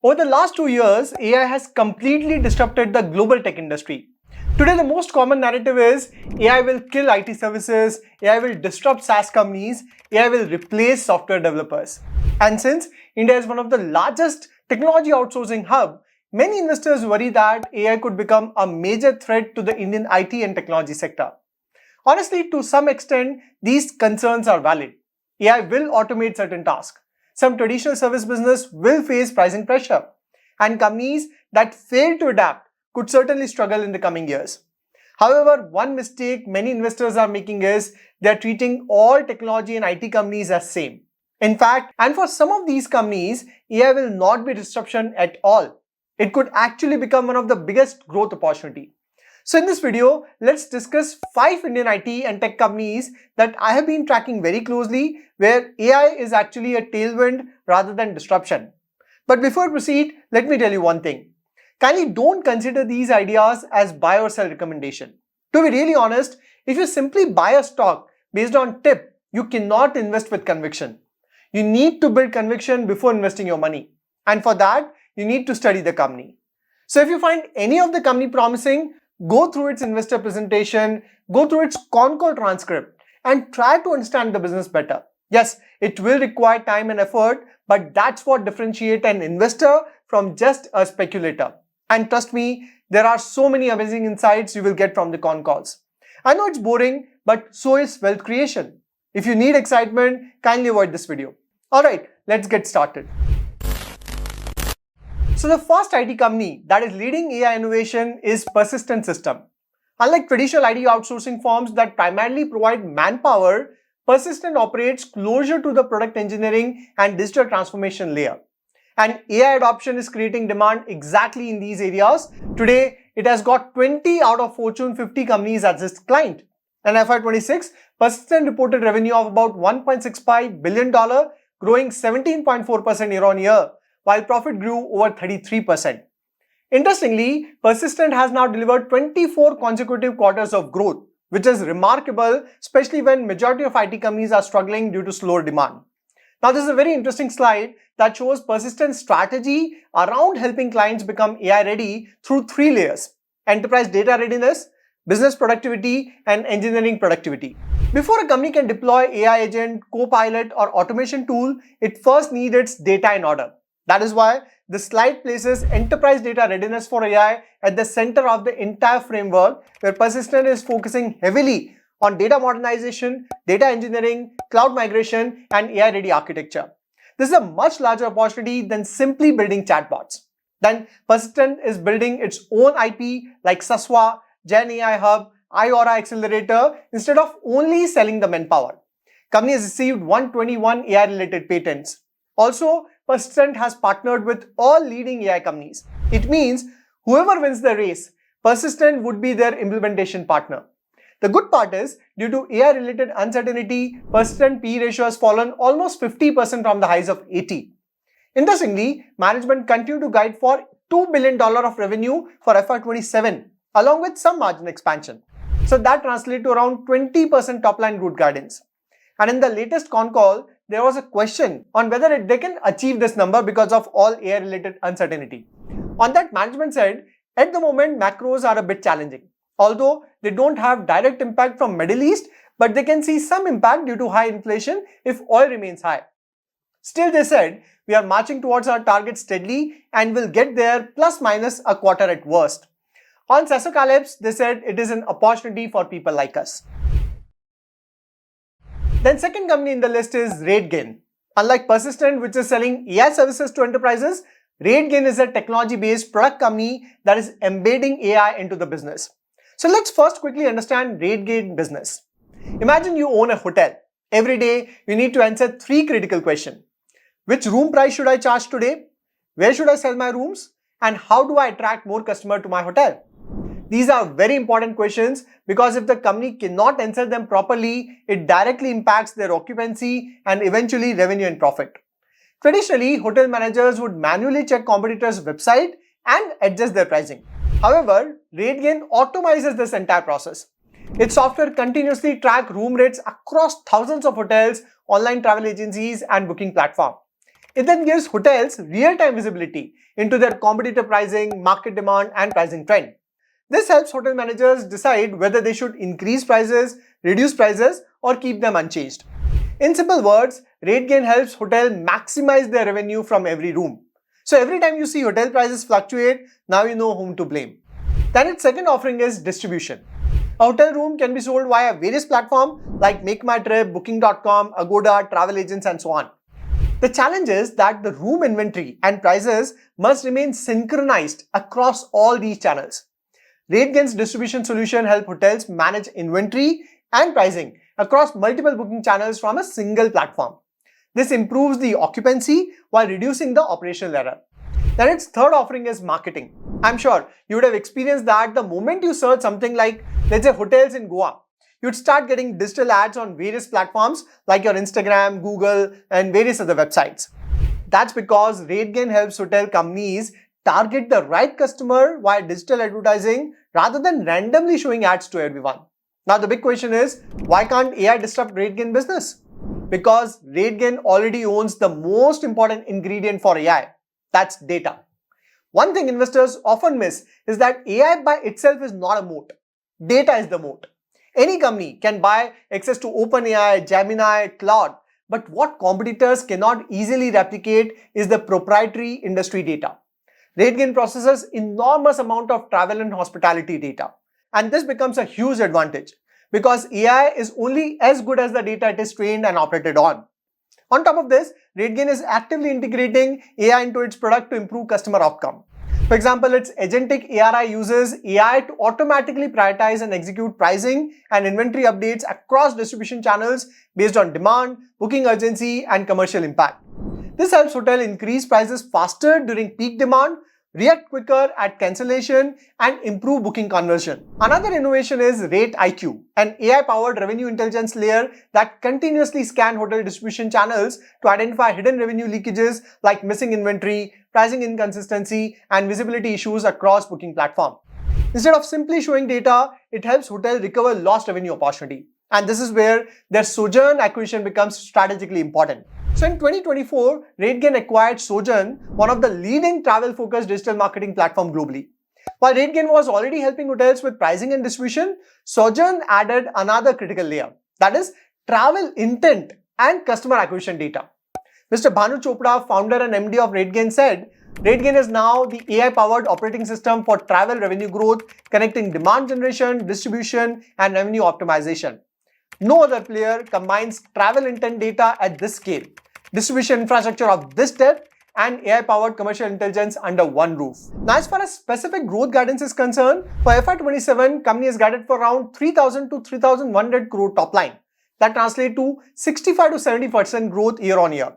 Over the last 2 years, AI has completely disrupted the global tech industry. Today, the most common narrative is AI will kill IT services, AI will disrupt SaaS companies, AI will replace software developers. And since India is one of the largest technology outsourcing hub, many investors worry that AI could become a major threat to the Indian IT and technology sector. Honestly, to some extent, these concerns are valid. AI will automate certain tasks. Some traditional service business will face pricing pressure, and companies that fail to adapt could certainly struggle in the coming years. However, one mistake many investors are making is they are treating all technology and IT companies as same. In fact, and for some of these companies, AI will not be disruption at all. It could actually become one of the biggest growth opportunity. So in this video, let's discuss 5 Indian IT and tech companies that I have been tracking very closely where AI is actually a tailwind rather than disruption. But before we proceed, let me tell you one thing. Kindly don't consider these ideas as buy or sell recommendation. To be really honest, if you simply buy a stock based on tip, you cannot invest with conviction. You need to build conviction before investing your money. And for that, you need to study the company. So if you find any of the company promising, go through its investor presentation, go through its con call transcript, and try to understand the business better. Yes, it will require time and effort, but that's what differentiates an investor from just a speculator. And trust me, there are so many amazing insights you will get from the con calls. I know it's boring, but so is wealth creation. If you need excitement, kindly avoid this video. Alright, let's get started. So the first IT company that is leading AI innovation is Persistent System. Unlike traditional IT outsourcing firms that primarily provide manpower, Persistent operates closer to the product engineering and digital transformation layer. And AI adoption is creating demand exactly in these areas. Today, it has got 20 out of Fortune 50 companies as its client. In FY26, Persistent reported revenue of about $1.65 billion, growing 17.4% year on year, while profit grew over 33%. Interestingly, Persistent has now delivered 24 consecutive quarters of growth, which is remarkable, especially when majority of IT companies are struggling due to slower demand. Now, this is a very interesting slide that shows Persistent's strategy around helping clients become AI ready through 3 layers: enterprise data readiness, business productivity, and engineering productivity. Before a company can deploy AI agent, co-pilot, or automation tool, it first needs its data in order. That is why the slide places enterprise data readiness for AI at the center of the entire framework, where Persistent is focusing heavily on data modernization, data engineering, cloud migration, and AI-ready architecture. This is a much larger opportunity than simply building chatbots. Then Persistent is building its own IP like Saswa, Gen AI Hub, iAura Accelerator instead of only selling the manpower. Company has received 121 AI-related patents. Also, Persistent has partnered with all leading AI companies. It means whoever wins the race, Persistent would be their implementation partner. The good part is, due to AI-related uncertainty, Persistent PE ratio has fallen almost 50% from the highs of 80. Interestingly, management continued to guide for $2 billion of revenue for FY27, along with some margin expansion. So that translates to around 20% top-line growth guidance. And in the latest con call, there was a question on whether they can achieve this number because of all AI-related uncertainty. On that, management said, at the moment, macros are a bit challenging. Although they don't have direct impact from Middle East, but they can see some impact due to high inflation if oil remains high. Still, they said, we are marching towards our target steadily and will get there plus minus a quarter at worst. On Sasocalypse, they said it is an opportunity for people like us. Then second company in the list is Rategain. Unlike Persistent, which is selling AI services to enterprises, Rategain is a technology-based product company that is embedding AI into the business. So let's first quickly understand Rategain business. Imagine you own a hotel. Every day, you need to answer 3 critical questions. Which room price should I charge today? Where should I sell my rooms? And how do I attract more customers to my hotel? These are very important questions because if the company cannot answer them properly, it directly impacts their occupancy and eventually revenue and profit. Traditionally, hotel managers would manually check competitors' website and adjust their pricing. However, Rategain automizes this entire process. Its software continuously tracks room rates across thousands of hotels, online travel agencies, and booking platforms. It then gives hotels real-time visibility into their competitor pricing, market demand, and pricing trend. This helps hotel managers decide whether they should increase prices, reduce prices, or keep them unchanged. In simple words, Rategain helps hotels maximize their revenue from every room. So every time you see hotel prices fluctuate, now you know whom to blame. Then its second offering is distribution. A hotel room can be sold via various platforms like MakeMyTrip, Booking.com, Agoda, travel agents, and so on. The challenge is that the room inventory and prices must remain synchronized across all these channels. Rategain's distribution solution helps hotels manage inventory and pricing across multiple booking channels from a single platform. This improves the occupancy while reducing the operational error. Then its third offering is marketing. I'm sure you would have experienced that the moment you search something like, let's say, hotels in Goa, you'd start getting digital ads on various platforms like your Instagram, Google, and various other websites. That's because Rategain helps hotel companies target the right customer via digital advertising rather than randomly showing ads to everyone. Now the big question is, why can't AI disrupt Rategain business? Because Rategain already owns the most important ingredient for AI. That's data. One thing investors often miss is that AI by itself is not a moat. Data is the moat. Any company can buy access to OpenAI, Gemini, Claude, but what competitors cannot easily replicate is the proprietary industry data. Rategain processes enormous amount of travel and hospitality data. And this becomes a huge advantage because AI is only as good as the data it is trained and operated on. On top of this, Rategain is actively integrating AI into its product to improve customer outcome. For example, its agentic ARI uses AI to automatically prioritize and execute pricing and inventory updates across distribution channels based on demand, booking urgency, and commercial impact. This helps hotels increase prices faster during peak demand, react quicker at cancellation, and improve booking conversion. Another innovation is Rate IQ, an AI-powered revenue intelligence layer that continuously scans hotel distribution channels to identify hidden revenue leakages like missing inventory, pricing inconsistency, and visibility issues across booking platforms. Instead of simply showing data, it helps hotels recover lost revenue opportunity. And this is where their Sojourn acquisition becomes strategically important. So in 2024, Rategain acquired Sojourn, one of the leading travel-focused digital marketing platform globally. While Rategain was already helping hotels with pricing and distribution, Sojourn added another critical layer, that is travel intent and customer acquisition data. Mr. Bhanu Chopra, founder and MD of Rategain, said, Rategain is now the AI-powered operating system for travel revenue growth, connecting demand generation, distribution, and revenue optimization. No other player combines travel intent data at this scale, distribution infrastructure of this depth, and AI-powered commercial intelligence under one roof. Now, as far as specific growth guidance is concerned, for FY27, company is guided for around 3,000 to 3,100 crore top line. That translates to 65 to 70% growth year on year.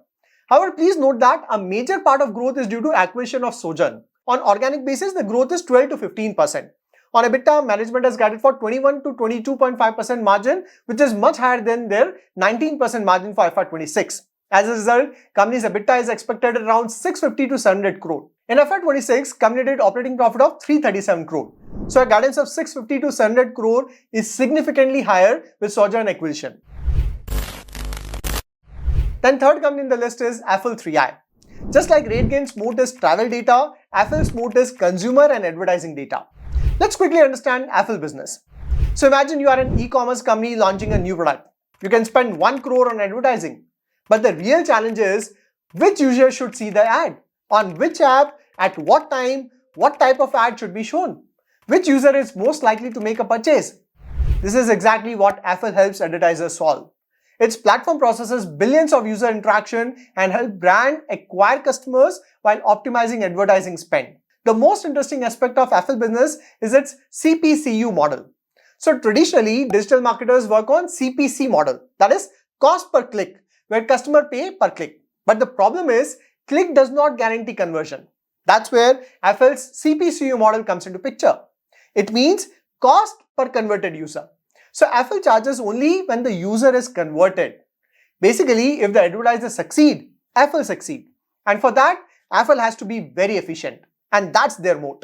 However, please note that a major part of growth is due to acquisition of Sojourn. On organic basis, the growth is 12 to 15%. On EBITDA, management has guided for 21 to 22.5% margin, which is much higher than their 19% margin for FY26. As a result, company's EBITDA is expected at around 650 to 700 crore. In FY26, company did operating profit of 337 crore. So a guidance of 650 to 700 crore is significantly higher with Sojourn acquisition. Then third company in the list is Affle 3i. Just like Rategain's moat is travel data, Affle's moat is consumer and advertising data. Let's quickly understand Affle business. So imagine you are an e-commerce company launching a new product. You can spend 1 crore on advertising. But the real challenge is which user should see the ad, on which app, at what time, what type of ad should be shown, which user is most likely to make a purchase. This is exactly what Affle helps advertisers solve. Its platform processes billions of user interaction and helps brand acquire customers while optimizing advertising spend. The most interesting aspect of Affle business is its CPCU model. So traditionally, digital marketers work on CPC model, that is cost per click, where customer pay per click. But the problem is, click does not guarantee conversion. That's where Affle's CPCU model comes into picture. It means cost per converted user. So Affle charges only when the user is converted. Basically, if the advertiser succeed, Affle succeed. And for that, Affle has to be very efficient. And that's their moat.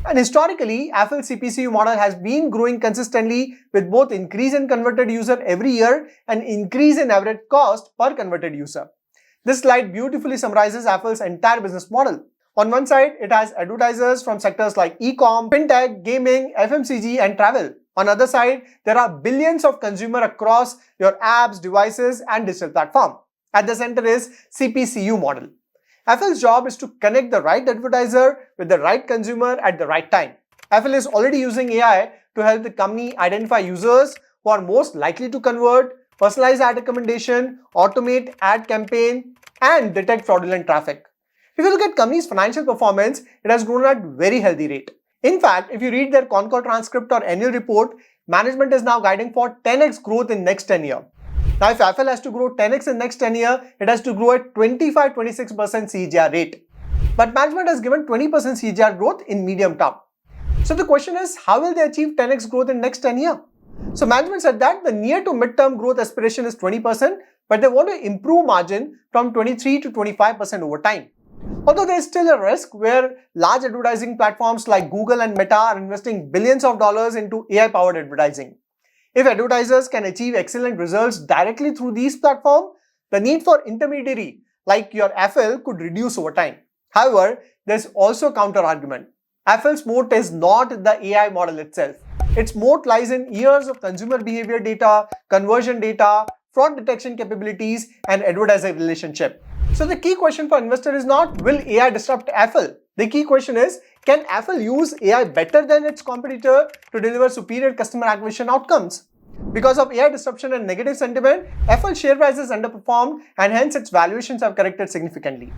And historically, Affle's CPCU model has been growing consistently with both increase in converted user every year and increase in average cost per converted user. This slide beautifully summarizes Affle's entire business model. On one side, it has advertisers from sectors like e-com, fintech, gaming, FMCG, and travel. On the other side, there are billions of consumers across your apps, devices, and digital platform. At the center is CPCU model. Affle's job is to connect the right advertiser with the right consumer at the right time. Affle is already using AI to help the company identify users who are most likely to convert, personalize ad recommendation, automate ad campaign, and detect fraudulent traffic. If you look at company's financial performance, it has grown at very healthy rate. In fact, if you read their con call transcript or annual report, management is now guiding for 10x growth in next 10 years. Now, if Affle has to grow 10x in next 10 years, it has to grow at 25-26% CAGR rate. But management has given 20% CAGR growth in medium term. So the question is, how will they achieve 10x growth in next 10 years? So management said that the near to mid-term growth aspiration is 20%, but they want to improve margin from 23 to 25% over time. Although there is still a risk where large advertising platforms like Google and Meta are investing billions of dollars into AI-powered advertising. If advertisers can achieve excellent results directly through these platforms, the need for intermediary like your Affle could reduce over time. However, there is also a counter-argument. Affle's moat is not the AI model itself. Its moat lies in years of consumer behavior data, conversion data, fraud detection capabilities, and advertiser relationship. So the key question for investor is not, will AI disrupt Affle? The key question is, can Affle use AI better than its competitor to deliver superior customer acquisition outcomes? Because of AI disruption and negative sentiment, Affle share prices underperformed and hence its valuations have corrected significantly.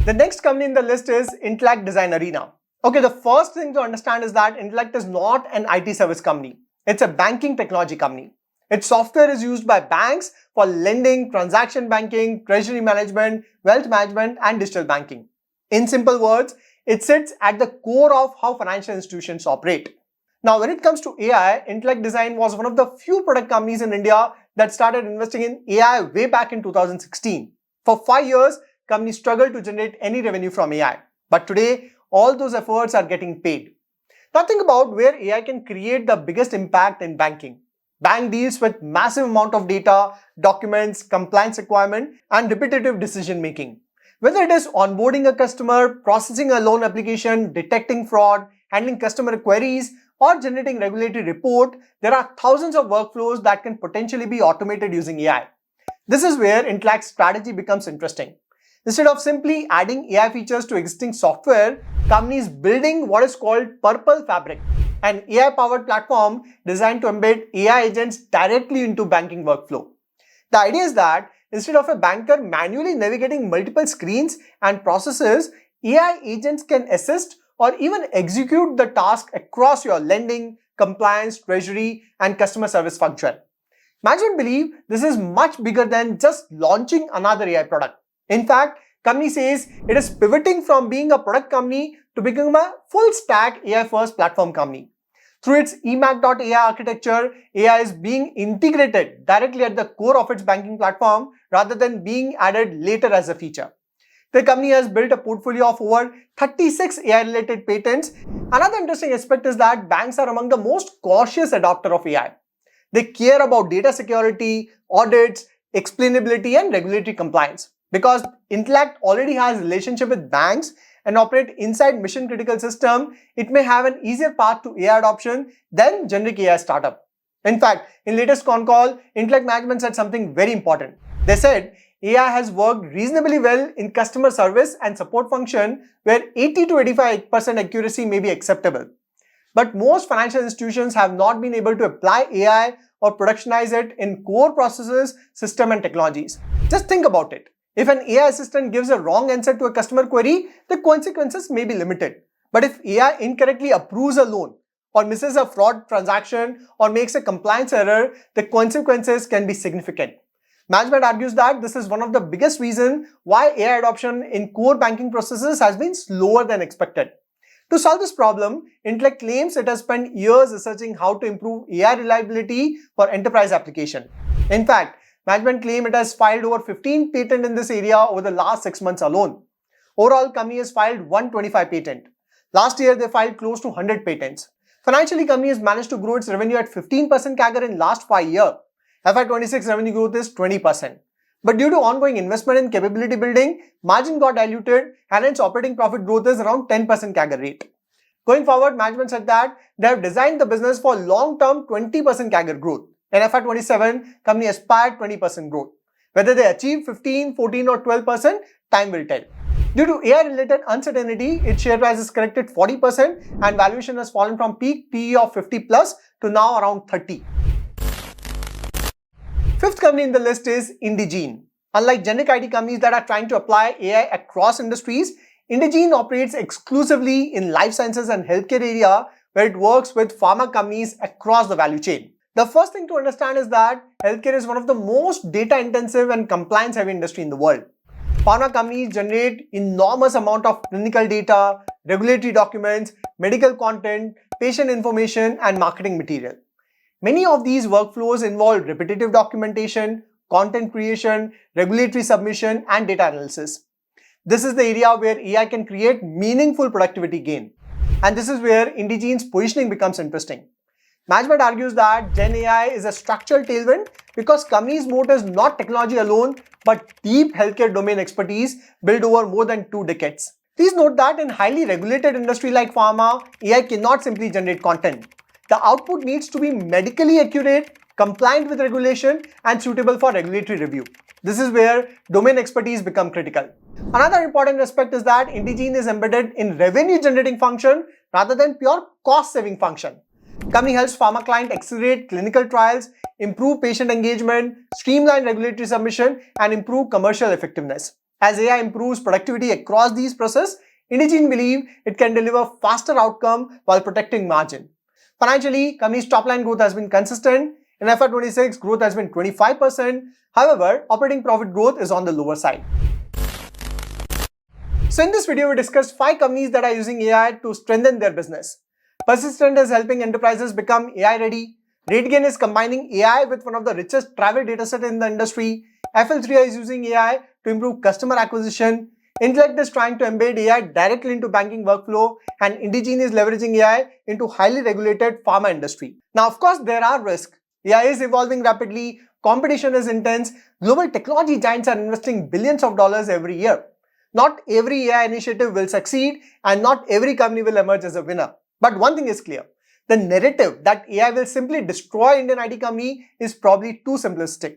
The next company in the list is Intellect Design Arena. Okay, the first thing to understand is that Intellect is not an IT service company. It's a banking technology company. Its software is used by banks for lending, transaction banking, treasury management, wealth management, and digital banking. In simple words, it sits at the core of how financial institutions operate. Now, when it comes to AI, Intellect Design was one of the few product companies in India that started investing in AI way back in 2016. For 5 years, companies struggled to generate any revenue from AI. But today, all those efforts are getting paid. Now think about where AI can create the biggest impact in banking. Bank deals with massive amount of data, documents, compliance requirement, and repetitive decision making. Whether it is onboarding a customer, processing a loan application, detecting fraud, handling customer queries, or generating regulatory report, there are thousands of workflows that can potentially be automated using AI. This is where Intellect's strategy becomes interesting. Instead of simply adding AI features to existing software, companies building what is called Purple Fabric, an AI-powered platform designed to embed AI agents directly into banking workflow. The idea is that instead of a banker manually navigating multiple screens and processes, AI agents can assist or even execute the task across your lending, compliance, treasury, and customer service function. Management believe this is much bigger than just launching another AI product. In fact, company says it is pivoting from being a product company to becoming a full-stack AI-first platform company. Through its eMACH.ai architecture, AI is being integrated directly at the core of its banking platform rather than being added later as a feature. The company has built a portfolio of over 36 AI-related patents. Another interesting aspect is that banks are among the most cautious adopter of AI. They care about data security, audits, explainability, and regulatory compliance. Because Intellect already has a relationship with banks and operate inside mission critical system, it may have an easier path to AI adoption than generic AI startup. In fact, in latest con call, Intellect management said something very important. They said AI has worked reasonably well in customer service and support function where 80 to 85% accuracy may be acceptable. But most financial institutions have not been able to apply AI or productionize it in core processes, system and technologies. Just think about it. If an AI assistant gives a wrong answer to a customer query, the consequences may be limited. But if AI incorrectly approves a loan or misses a fraud transaction or makes a compliance error, the consequences can be significant. Management argues that this is one of the biggest reasons why AI adoption in core banking processes has been slower than expected. To solve this problem, Intellect claims it has spent years researching how to improve AI reliability for enterprise application. In fact, management claim it has filed over 15 patents in this area over the last 6 months alone. Overall, company has filed 125 patents. Last year, they filed close to 100 patents. Financially, company has managed to grow its revenue at 15% CAGR in last 5 years. FY26 revenue growth is 20%. But due to ongoing investment in capability building, margin got diluted and its operating profit growth is around 10% CAGR rate. Going forward, management said that they have designed the business for long-term 20% CAGR growth. In FY27, company aspired 20% growth. Whether they achieve 15, 14 or 12%, time will tell. Due to AI-related uncertainty, its share price is corrected 40% and valuation has fallen from peak PE of 50 plus to now around 30. Fifth company in the list is Indegene. Unlike generic IT companies that are trying to apply AI across industries, Indegene operates exclusively in life sciences and healthcare area where it works with pharma companies across the value chain. The first thing to understand is that healthcare is one of the most data-intensive and compliance-heavy industry in the world. Pharma companies generate enormous amount of clinical data, regulatory documents, medical content, patient information, and marketing material. Many of these workflows involve repetitive documentation, content creation, regulatory submission, and data analysis. This is the area where AI can create meaningful productivity gain. And this is where Indegene's positioning becomes interesting. Management argues that Gen AI is a structural tailwind because companies' moat is not technology alone, but deep healthcare domain expertise built over more than 2 decades. Please note that in highly regulated industry like pharma, AI cannot simply generate content. The output needs to be medically accurate, compliant with regulation, and suitable for regulatory review. This is where domain expertise becomes critical. Another important aspect is that Indegene is embedded in revenue generating function rather than pure cost saving function. Company helps pharma client accelerate clinical trials, improve patient engagement, streamline regulatory submission, and improve commercial effectiveness. As AI improves productivity across these processes, Indegene believes it can deliver faster outcome while protecting margin. Financially, company's top line growth has been consistent. In FY26, growth has been 25%. However, operating profit growth is on the lower side. So in this video, we discussed 5 companies that are using AI to strengthen their business. Persistent is helping enterprises become AI ready. Rategain is combining AI with one of the richest travel dataset in the industry. Affle is using AI to improve customer acquisition. Intellect is trying to embed AI directly into banking workflow, and Indegene is leveraging AI into highly regulated pharma industry. Now, of course, there are risks. AI is evolving rapidly, competition is intense, global technology giants are investing billions of dollars every year. Not every AI initiative will succeed, and not every company will emerge as a winner. But one thing is clear. The narrative that AI will simply destroy Indian IT company is probably too simplistic.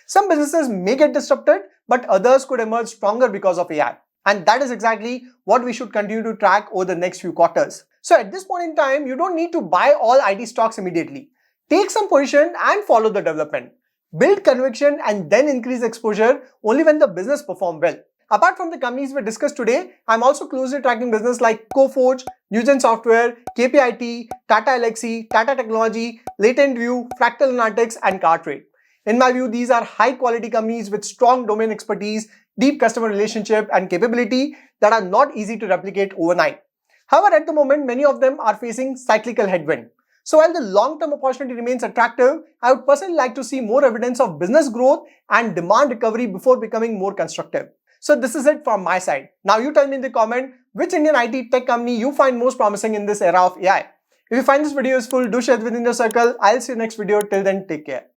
Some businesses may get disrupted, but others could emerge stronger because of AI. And that is exactly what we should continue to track over the next few quarters. So at this point in time, you don't need to buy all IT stocks immediately. Take some position and follow the development. Build conviction and then increase exposure only when the business performs well. Apart from the companies we discussed today, I'm also closely tracking business like Coforge, Newgen Software, KPIT, Tata Elxsi, Tata Technology, Latent View, Fractal Analytics, and CarTrade. In my view, these are high quality companies with strong domain expertise, deep customer relationship, and capability that are not easy to replicate overnight. However, at the moment, many of them are facing cyclical headwind. So while the long-term opportunity remains attractive, I would personally like to see more evidence of business growth and demand recovery before becoming more constructive. So this is it from my side. Now you tell me in the comment which Indian IT tech company you find most promising in this era of AI. If you find this video useful, do share it within your circle. I'll see you next video. Till then, take care.